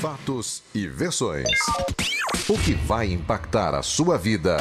Fatos e versões. O que vai impactar a sua vida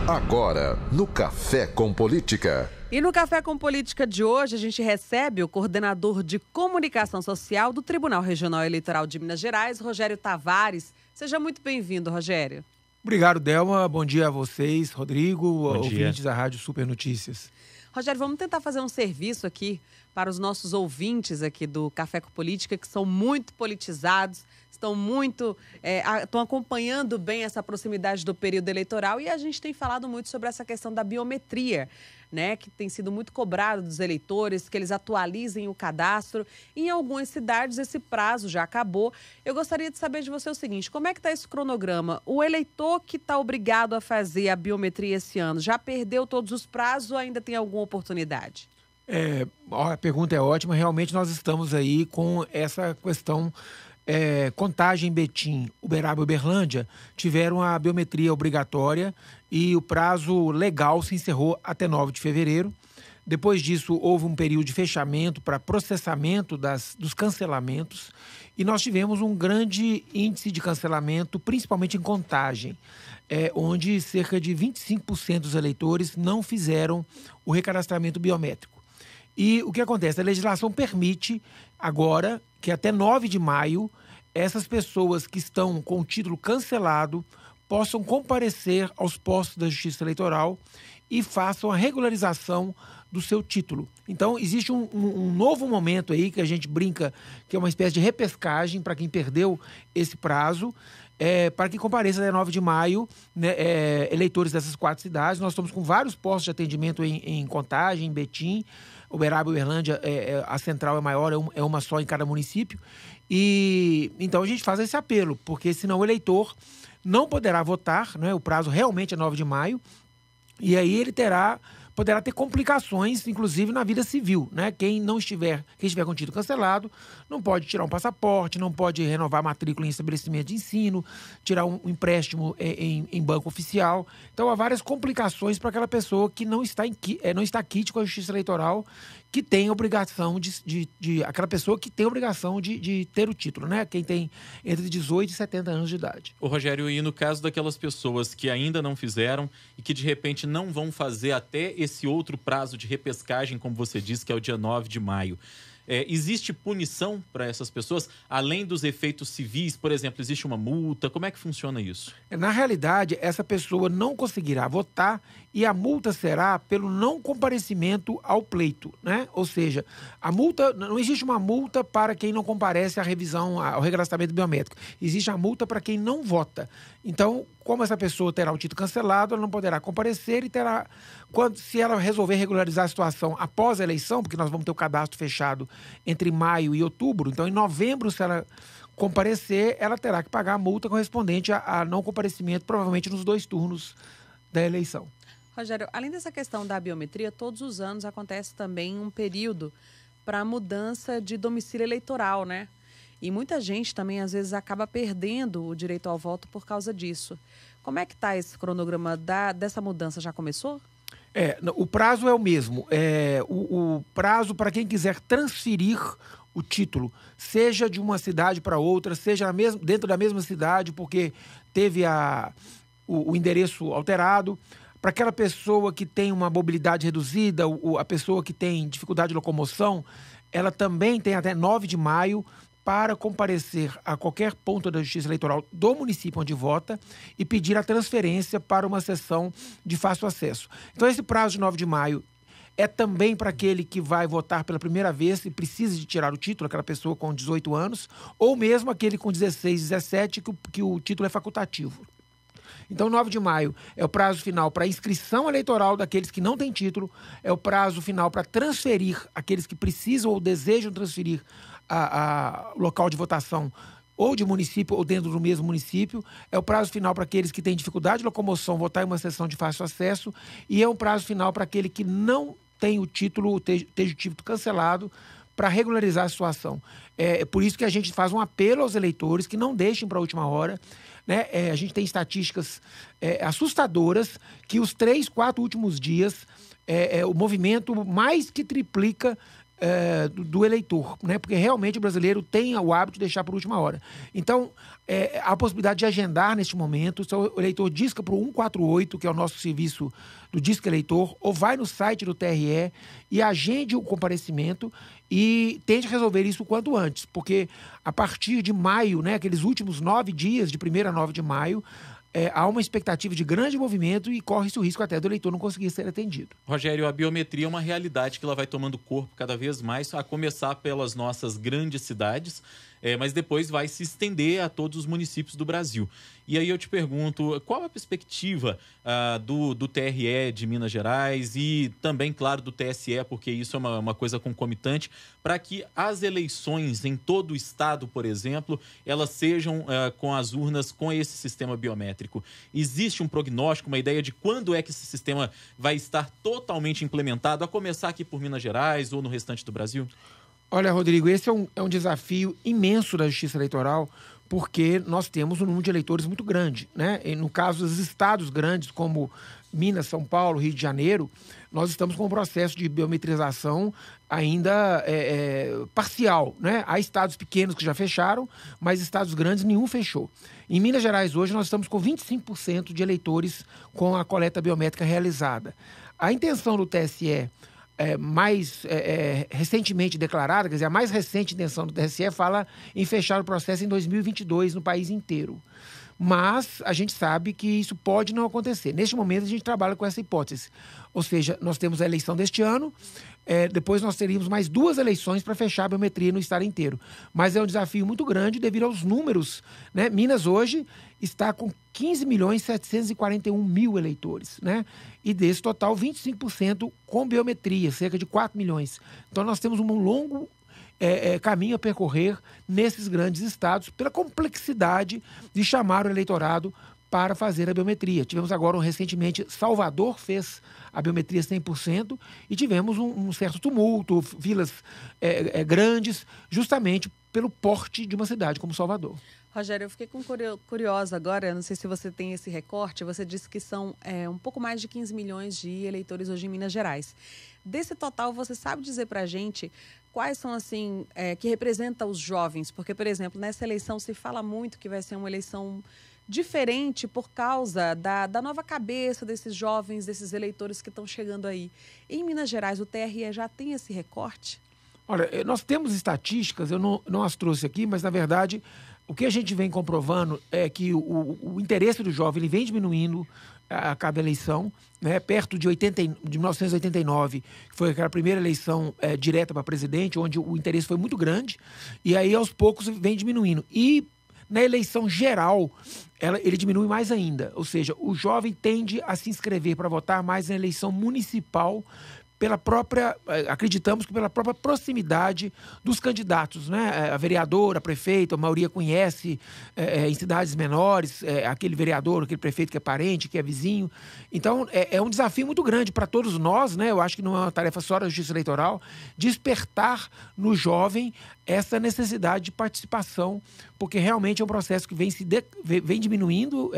agora no Café com Política. E no Café com Política de hoje, a gente recebe o coordenador de comunicação social do Tribunal Regional Eleitoral de Minas Gerais, Rogério Tavares. Seja muito bem-vindo, Rogério. Obrigado, Delma. Bom dia a vocês, Rodrigo, ouvintes da Rádio Super Notícias. Rogério, vamos tentar fazer um serviço aqui para os nossos ouvintes aqui do Café com Política, que são muito politizados, estão acompanhando bem essa proximidade do período eleitoral, e a gente tem falado muito sobre essa questão da biometria, né, que tem sido muito cobrado dos eleitores, que eles atualizem o cadastro. Em algumas cidades esse prazo já acabou. Eu gostaria de saber de você o seguinte: como é que está esse cronograma? O eleitor que está obrigado a fazer a biometria esse ano já perdeu todos os prazos ou ainda tem alguma oportunidade? A pergunta é ótima. Realmente nós estamos aí com essa questão. Contagem, Betim, Uberaba e Uberlândia tiveram a biometria obrigatória e o prazo legal se encerrou até 9 de fevereiro. Depois disso, houve um período de fechamento para processamento dos cancelamentos e nós tivemos um grande índice de cancelamento, principalmente em Contagem, onde cerca de 25% dos eleitores não fizeram o recadastramento biométrico. E o que acontece? A legislação permite agora que até 9 de maio essas pessoas que estão com o título cancelado possam comparecer aos postos da Justiça Eleitoral e façam a regularização do seu título. Então, existe um novo momento aí que a gente brinca que é uma espécie de repescagem para quem perdeu esse prazo, para que compareça até 9 de maio, né, eleitores dessas 4 cidades. Nós estamos com vários postos de atendimento em Contagem, em Betim, Uberaba e Uberlândia, a central é maior, é uma só em cada município. E então a gente faz esse apelo, porque senão o eleitor não poderá votar, né? O prazo realmente é 9 de maio, e aí ele poderá ter complicações, inclusive na vida civil, né? Quem estiver com o título cancelado não pode tirar um passaporte, não pode renovar a matrícula em estabelecimento de ensino, tirar um empréstimo em banco oficial. Então há várias complicações para aquela pessoa que não está quite com a Justiça Eleitoral, que tem obrigação aquela pessoa que tem obrigação de ter o título, né? Quem tem entre 18 e 70 anos de idade. Ô Rogério, e no caso daquelas pessoas que ainda não fizeram e que de repente não vão fazer até esse outro prazo de repescagem, como você disse, que é o dia 9 de maio, existe punição para essas pessoas? Além dos efeitos civis, por exemplo, existe uma multa? Como é que funciona isso? Na realidade, essa pessoa não conseguirá votar e a multa será pelo não comparecimento ao pleito, né? Ou seja, não existe uma multa para quem não comparece à revisão, ao recadastramento biométrico. Existe a multa para quem não vota. Então, como essa pessoa terá o título cancelado, ela não poderá comparecer e se ela resolver regularizar a situação após a eleição, porque nós vamos ter o cadastro fechado entre maio e outubro, então em novembro, se ela comparecer, ela terá que pagar a multa correspondente a não comparecimento, provavelmente nos 2 turnos da eleição. Rogério, além dessa questão da biometria, todos os anos acontece também um período para mudança de domicílio eleitoral, né? E muita gente também, às vezes, acaba perdendo o direito ao voto por causa disso. Como é que está esse cronograma dessa mudança? Já começou? O prazo é o mesmo. O prazo para quem quiser transferir o título, seja de uma cidade para outra, seja dentro da mesma cidade, porque teve o endereço alterado. Para aquela pessoa que tem uma mobilidade reduzida, a pessoa que tem dificuldade de locomoção, ela também tem até 9 de maio para comparecer a qualquer ponto da Justiça Eleitoral do município onde vota e pedir a transferência para uma sessão de fácil acesso. Então, esse prazo de 9 de maio é também para aquele que vai votar pela primeira vez e precisa de tirar o título, aquela pessoa com 18 anos, ou mesmo aquele com 16, 17, que o título é facultativo. Então, 9 de maio é o prazo final para inscrição eleitoral daqueles que não têm título, é o prazo final para transferir aqueles que precisam ou desejam transferir a local de votação ou de município ou dentro do mesmo município, é o prazo final para aqueles que têm dificuldade de locomoção votar em uma sessão de fácil acesso e é um prazo final para aquele que não tem o título, esteja o título cancelado, para regularizar a situação. É por isso que a gente faz um apelo aos eleitores que não deixem para a última hora, né? A gente tem estatísticas assustadoras que os 3, 4 últimos dias o movimento mais que triplica do eleitor, né? Porque realmente o brasileiro tem o hábito de deixar por última hora. Então, há a possibilidade de agendar neste momento. O eleitor disca para o 148, que é o nosso serviço do Disque Eleitor, ou vai no site do TRE e agende o comparecimento e tente resolver isso o quanto antes, porque a partir de maio, né, aqueles últimos 9 dias, de 1º a 9 de maio, há uma expectativa de grande movimento e corre-se o risco até do eleitor não conseguir ser atendido. Rogério, a biometria é uma realidade que ela vai tomando corpo cada vez mais, a começar pelas nossas grandes cidades, mas depois vai se estender a todos os municípios do Brasil. E aí eu te pergunto, qual a perspectiva do TRE de Minas Gerais e também, claro, do TSE, porque isso é uma coisa concomitante, para que as eleições em todo o estado, por exemplo, elas sejam com as urnas com esse sistema biométrico? Existe um prognóstico, uma ideia de quando é que esse sistema vai estar totalmente implementado, a começar aqui por Minas Gerais ou no restante do Brasil? Olha, Rodrigo, esse é um desafio imenso da Justiça Eleitoral, porque nós temos um número de eleitores muito grande, né? E no caso dos estados grandes, como Minas, São Paulo, Rio de Janeiro, nós estamos com um processo de biometrização ainda parcial, né? Há estados pequenos que já fecharam, mas estados grandes nenhum fechou. Em Minas Gerais, hoje, nós estamos com 25% de eleitores com a coleta biométrica realizada. A intenção do TSE mais recentemente declarada, quer dizer, a mais recente intenção do TSE fala em fechar o processo em 2022 no país inteiro. Mas a gente sabe que isso pode não acontecer. Neste momento, a gente trabalha com essa hipótese. Ou seja, nós temos a eleição deste ano, depois nós teríamos mais 2 eleições para fechar a biometria no estado inteiro. Mas é um desafio muito grande devido aos números, né? Minas hoje está com 15.741.000 eleitores, né? E desse total, 25% com biometria, cerca de 4 milhões. Então nós temos um longo caminho a percorrer nesses grandes estados pela complexidade de chamar o eleitorado para fazer a biometria. Tivemos agora, recentemente, Salvador fez a biometria 100% e tivemos um certo tumulto, filas grandes, justamente pelo porte de uma cidade como Salvador. Rogério, eu fiquei curiosa agora, não sei se você tem esse recorte, você disse que são um pouco mais de 15 milhões de eleitores hoje em Minas Gerais. Desse total, você sabe dizer para a gente quais são, assim, que representa os jovens? Porque, por exemplo, nessa eleição se fala muito que vai ser uma eleição diferente por causa da nova cabeça desses jovens, desses eleitores que estão chegando aí. Em Minas Gerais, o TRE já tem esse recorte? Olha, nós temos estatísticas, eu não as trouxe aqui, mas, na verdade, o que a gente vem comprovando é que o interesse do jovem ele vem diminuindo a cada eleição, né? Perto de 1989, que foi aquela primeira eleição direta para presidente, onde o interesse foi muito grande, e aí, aos poucos, vem diminuindo. E na eleição geral, ele diminui mais ainda. Ou seja, o jovem tende a se inscrever para votar mais na eleição municipal, acreditamos que pela própria proximidade dos candidatos, né? A vereadora, a prefeito, a maioria conhece em cidades menores, aquele vereador, aquele prefeito que é parente, que é vizinho. Então, é um desafio muito grande para todos nós, né? Eu acho que não é uma tarefa só da Justiça Eleitoral, despertar no jovem essa necessidade de participação, porque realmente é um processo que vem diminuindo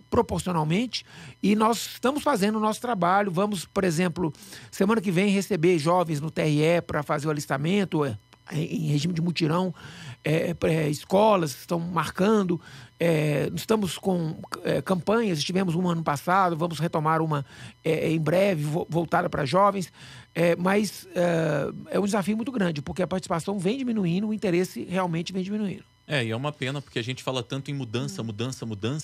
proporcionalmente, e nós estamos fazendo o nosso trabalho. Vamos, por exemplo, semana que vem receber jovens no TRE para fazer o alistamento em regime de mutirão. Escolas estão marcando, estamos com campanhas, tivemos uma ano passado, vamos retomar uma em breve, voltada para jovens, mas é um desafio muito grande, porque a participação vem diminuindo, o interesse realmente vem diminuindo. E é uma pena, porque a gente fala tanto em mudança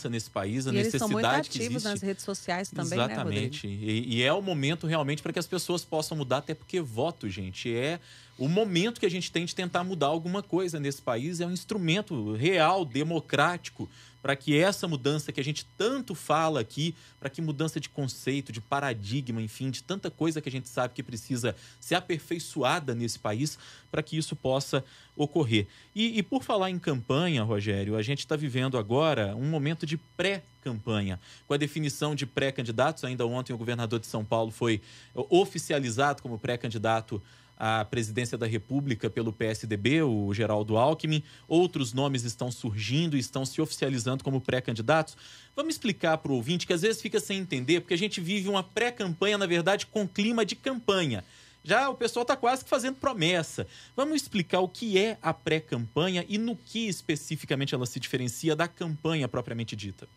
nesse país, a necessidade que existe. Eles são muito ativos nas redes sociais também, exatamente, né, Rodrigo? E é o momento realmente para que as pessoas possam mudar, até porque voto, gente, é o momento que a gente tem de tentar mudar alguma coisa nesse país, é um instrumento real, democrático, para que essa mudança que a gente tanto fala aqui, para que mudança de conceito, de paradigma, enfim, de tanta coisa que a gente sabe que precisa ser aperfeiçoada nesse país, para que isso possa ocorrer. E por falar em campanha, Rogério, a gente está vivendo agora um momento de pré-campanha, com a definição de pré-candidatos. Ainda ontem o governador de São Paulo foi oficializado como pré-candidato à presidência da República pelo PSDB, o Geraldo Alckmin. Outros nomes estão surgindo e estão se oficializando como pré-candidatos. Vamos explicar para o ouvinte que às vezes fica sem entender, porque a gente vive uma pré-campanha, na verdade, com clima de campanha. Já o pessoal está quase que fazendo promessa. Vamos explicar o que é a pré-campanha e no que especificamente ela se diferencia da campanha propriamente dita.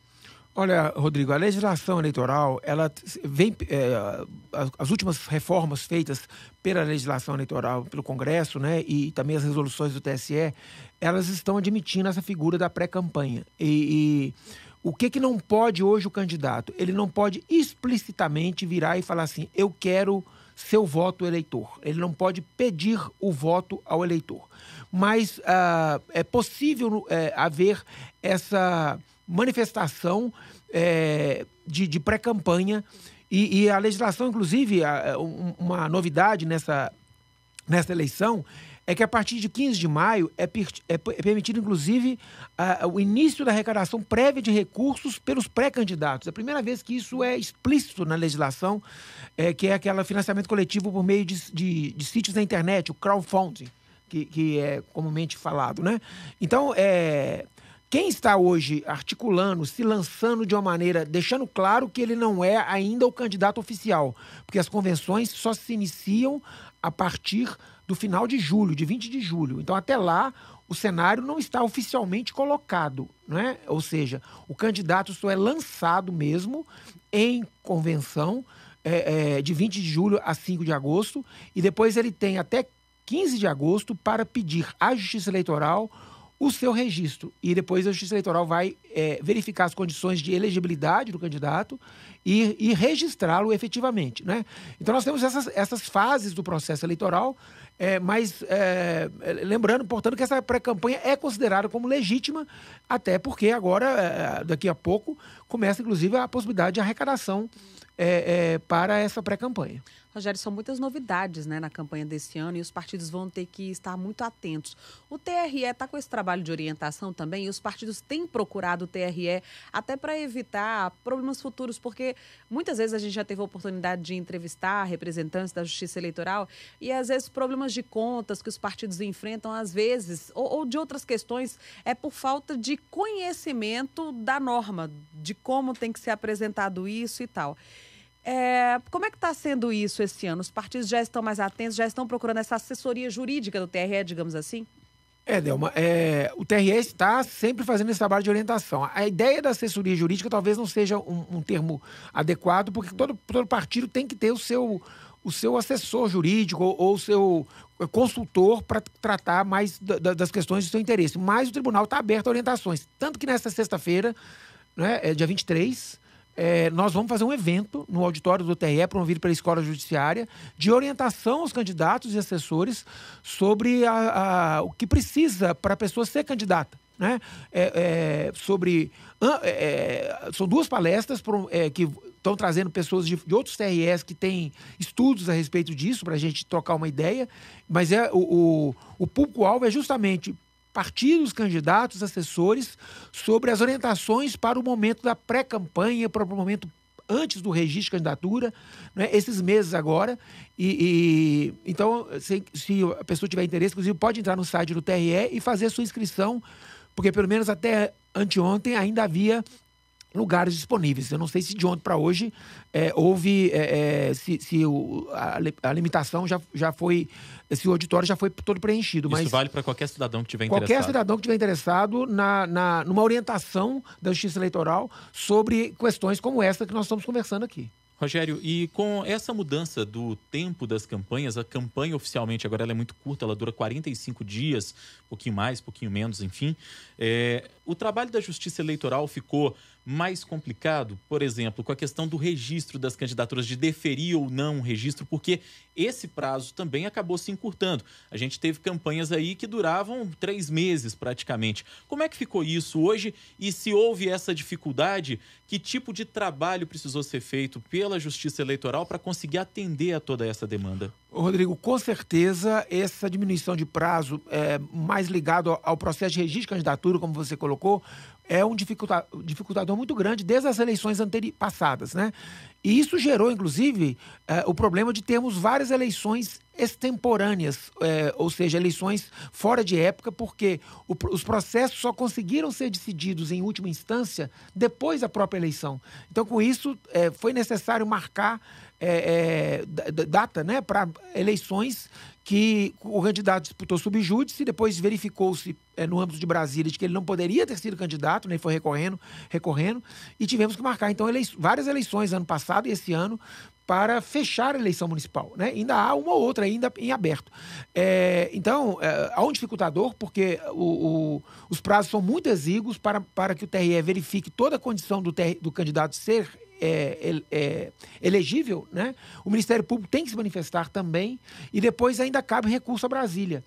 Olha, Rodrigo, a legislação eleitoral, ela vem, as últimas reformas feitas pela legislação eleitoral, pelo Congresso, né, e também as resoluções do TSE, elas estão admitindo essa figura da pré-campanha. E o que não pode hoje o candidato? Ele não pode explicitamente virar e falar assim, eu quero seu voto eleitor. Ele não pode pedir o voto ao eleitor. Mas é possível haver essa manifestação de pré-campanha e a legislação, inclusive, uma novidade nessa eleição é que a partir de 15 de maio é permitido, inclusive, o início da arrecadação prévia de recursos pelos pré-candidatos. É a primeira vez que isso é explícito na legislação, que é aquele financiamento coletivo por meio de sítios na internet, o crowdfunding, que é comumente falado, né? Então, quem está hoje articulando, se lançando de uma maneira, deixando claro que ele não é ainda o candidato oficial, porque as convenções só se iniciam a partir do final de julho, de 20 de julho. Então, até lá, o cenário não está oficialmente colocado, né? Ou seja, o candidato só é lançado mesmo em convenção de 20 de julho a 5 de agosto, e depois ele tem até 15 de agosto para pedir à Justiça Eleitoral o seu registro. E depois a Justiça Eleitoral vai verificar as condições de elegibilidade do candidato e registrá-lo efetivamente, né? Então nós temos essas fases do processo eleitoral, mas lembrando, portanto, que essa pré-campanha é considerada como legítima, até porque agora, daqui a pouco, começa inclusive a possibilidade de arrecadação para essa pré-campanha. Rogério, são muitas novidades, né, na campanha desse ano e os partidos vão ter que estar muito atentos. O TRE está com esse trabalho de orientação também e os partidos têm procurado o TRE até para evitar problemas futuros, porque muitas vezes a gente já teve a oportunidade de entrevistar representantes da Justiça Eleitoral e às vezes problemas de contas que os partidos enfrentam, às vezes, ou de outras questões, é por falta de conhecimento da norma, de como tem que ser apresentado isso e tal. Como é que está sendo isso esse ano? Os partidos já estão mais atentos, já estão procurando essa assessoria jurídica do TRE, digamos assim? Delma, o TRE está sempre fazendo esse trabalho de orientação. A ideia da assessoria jurídica talvez não seja um termo adequado, porque todo partido tem que ter o seu assessor jurídico ou o seu consultor para tratar mais das questões do seu interesse. Mas o tribunal está aberto a orientações. Tanto que nesta sexta-feira, né, dia 23... nós vamos fazer um evento no auditório do TRE, promovido pela Escola Judiciária, de orientação aos candidatos e assessores sobre o que precisa para a pessoa ser candidata, né? São duas palestras que estão trazendo pessoas de outros TREs que têm estudos a respeito disso, para a gente trocar uma ideia, mas o público-alvo é justamente partidos, candidatos, assessores, sobre as orientações para o momento da pré-campanha, para o momento antes do registro de candidatura, né, esses meses agora. Então, se a pessoa tiver interesse, inclusive pode entrar no site do TRE e fazer a sua inscrição, porque pelo menos até anteontem ainda havia lugares disponíveis. Eu não sei se de ontem para hoje houve, a limitação já foi, esse auditório já foi todo preenchido. Isso mas vale para qualquer cidadão que estiver interessado. Qualquer cidadão que estiver interessado numa orientação da Justiça Eleitoral sobre questões como essa que nós estamos conversando aqui. Rogério, e com essa mudança do tempo das campanhas, a campanha oficialmente agora ela é muito curta, ela dura 45 dias, pouquinho mais, pouquinho menos, enfim. O trabalho da Justiça Eleitoral ficou mais complicado, por exemplo, com a questão do registro das candidaturas, de deferir ou não o registro, porque esse prazo também acabou se encurtando. A gente teve campanhas aí que duravam 3 meses praticamente. Como é que ficou isso hoje? E se houve essa dificuldade, que tipo de trabalho precisou ser feito pela Justiça Eleitoral para conseguir atender a toda essa demanda? Rodrigo, com certeza essa diminuição de prazo mais ligado ao processo de registro de candidatura, como você colocou, é um dificultador muito grande desde as eleições passadas, né? E isso gerou, inclusive, o problema de termos várias eleições extemporâneas, ou seja, eleições fora de época, porque os processos só conseguiram ser decididos em última instância depois da própria eleição. Então, com isso, foi necessário marcar data, né, para eleições que o candidato disputou sub júdice, depois verificou-se no âmbito de Brasília de que ele não poderia ter sido candidato, né, ele foi recorrendo, e tivemos que marcar, então, várias eleições ano passado e esse ano para fechar a eleição municipal, né? Ainda há uma ou outra ainda em aberto. Então, há um dificultador, porque os prazos são muito exíguos para que o TRE verifique toda a condição do candidato ser elegível, né? O Ministério Público tem que se manifestar também e depois ainda cabe recurso a Brasília,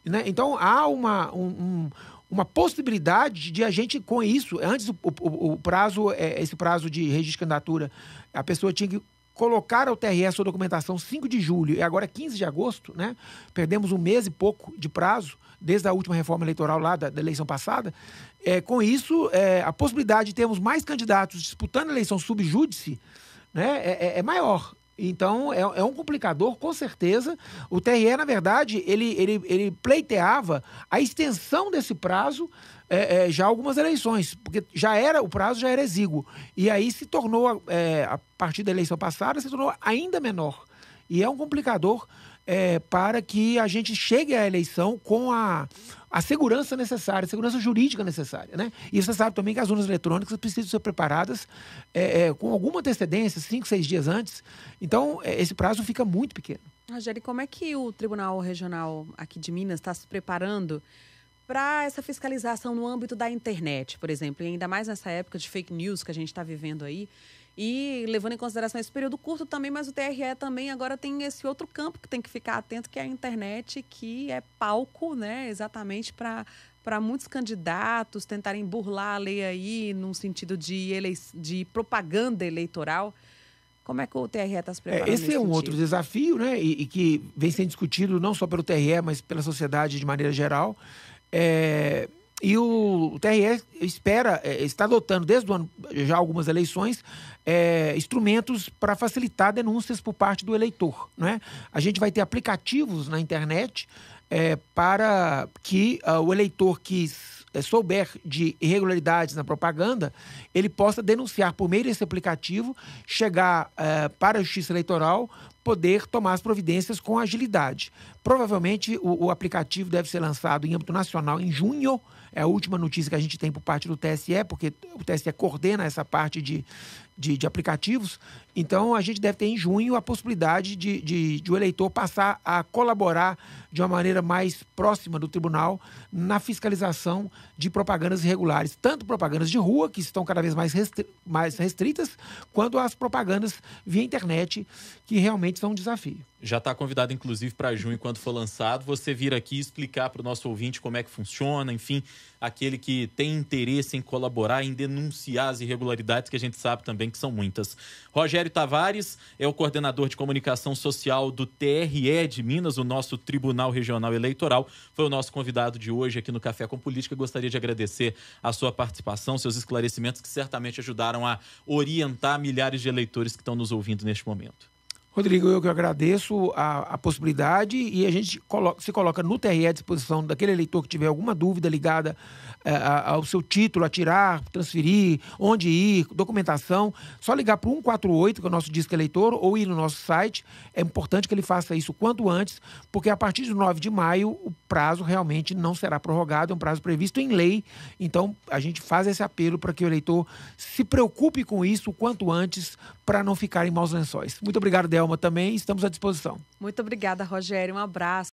né? Então, há uma possibilidade de a gente, com isso, antes o prazo, esse prazo de registro de candidatura, a pessoa tinha que colocar ao TRE a sua documentação 5 de julho e agora 15 de agosto, né? Perdemos um mês e pouco de prazo desde a última reforma eleitoral lá da eleição passada. Com isso, a possibilidade de termos mais candidatos disputando a eleição sub júdice, né, é maior. Então, é um complicador, com certeza. O TRE, na verdade, ele pleiteava a extensão desse prazo já algumas eleições, porque o prazo já era exíguo. E aí se tornou, a partir da eleição passada, se tornou ainda menor. E é um complicador para que a gente chegue à eleição com a segurança necessária, a segurança jurídica necessária, né? E você sabe também que as urnas eletrônicas precisam ser preparadas com alguma antecedência, 5, 6 dias antes. Então, esse prazo fica muito pequeno. Rogério, como é que o Tribunal Regional aqui de Minas está se preparando para essa fiscalização no âmbito da internet, por exemplo, e ainda mais nessa época de fake news que a gente está vivendo aí? E levando em consideração esse período curto também, mas o TRE também agora tem esse outro campo que tem que ficar atento, que é a internet, que é palco, né, exatamente para muitos candidatos tentarem burlar a lei aí num sentido de propaganda eleitoral. Como é que o TRE está se preparando? Esse é um outro desafio, né, e que vem sendo discutido não só pelo TRE, mas pela sociedade de maneira geral. E o TRE está adotando, desde o ano, já algumas eleições, instrumentos para facilitar denúncias por parte do eleitor, né? A gente vai ter aplicativos na internet para que o eleitor que souber de irregularidades na propaganda, ele possa denunciar por meio desse aplicativo, chegar para a Justiça Eleitoral, poder tomar as providências com agilidade. Provavelmente o aplicativo deve ser lançado em âmbito nacional em junho. É a última notícia que a gente tem por parte do TSE, porque o TSE coordena essa parte de aplicativos. Então, a gente deve ter em junho a possibilidade de o eleitor passar a colaborar de uma maneira mais próxima do tribunal na fiscalização de propagandas irregulares, tanto propagandas de rua, que estão cada vez mais restritas, quanto as propagandas via internet, que realmente são um desafio. Já está convidado, inclusive, para junho, quando for lançado, você vir aqui explicar para o nosso ouvinte como é que funciona, enfim, aquele que tem interesse em colaborar, em denunciar as irregularidades, que a gente sabe também que são muitas. Rogério Tavares é o coordenador de comunicação social do TRE de Minas, o nosso Tribunal Regional Eleitoral. Foi o nosso convidado de hoje aqui no Café com Política. Gostaria de agradecer a sua participação, seus esclarecimentos, que certamente ajudaram a orientar milhares de eleitores que estão nos ouvindo neste momento. Rodrigo, eu que agradeço a possibilidade e a gente se coloca no TRE à disposição daquele eleitor que tiver alguma dúvida ligada ao seu título, a tirar, transferir, onde ir, documentação. Só ligar para o 148, que é o nosso disco eleitor, ou ir no nosso site. É importante que ele faça isso quanto antes, porque a partir de 9 de maio o prazo realmente não será prorrogado, é um prazo previsto em lei. Então, a gente faz esse apelo para que o eleitor se preocupe com isso o quanto antes, para não ficar em maus lençóis. Muito obrigado, Delma, também. Estamos à disposição. Muito obrigada, Rogério. Um abraço.